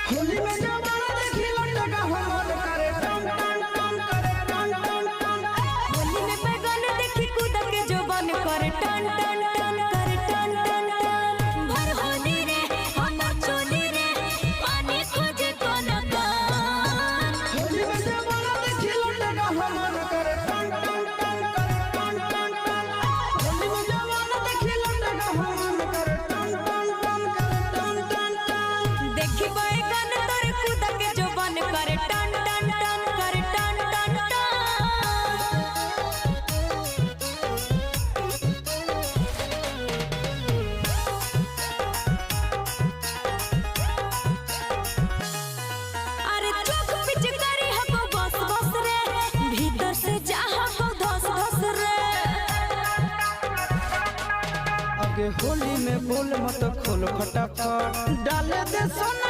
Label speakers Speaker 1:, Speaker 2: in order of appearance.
Speaker 1: होली में जवाना देखी लटका हमर करे टन टन टन करे टन टन टन।
Speaker 2: होली में बैगन देखी कूद के जोबन करे टन टन टन करे टन टन टन। भर होली रे हमर चोली रे पानी खोजे कोन कान।
Speaker 1: होली में जवाना देखी लटका हमर करे टन टन टन करे टन टन टन। होली में जवाना देखी लटका हमर करे टन टन टन करे टन टन टन।
Speaker 2: देखी बैगन तोरे कूद के जोबन करे टन टन टन करे टन टन टन। अरे चौक पिच करी हको बस बस रे भीतर से जा हको धस धस रे।
Speaker 1: आगे होली में बोल मत खोल फटाफट डाले दे सोना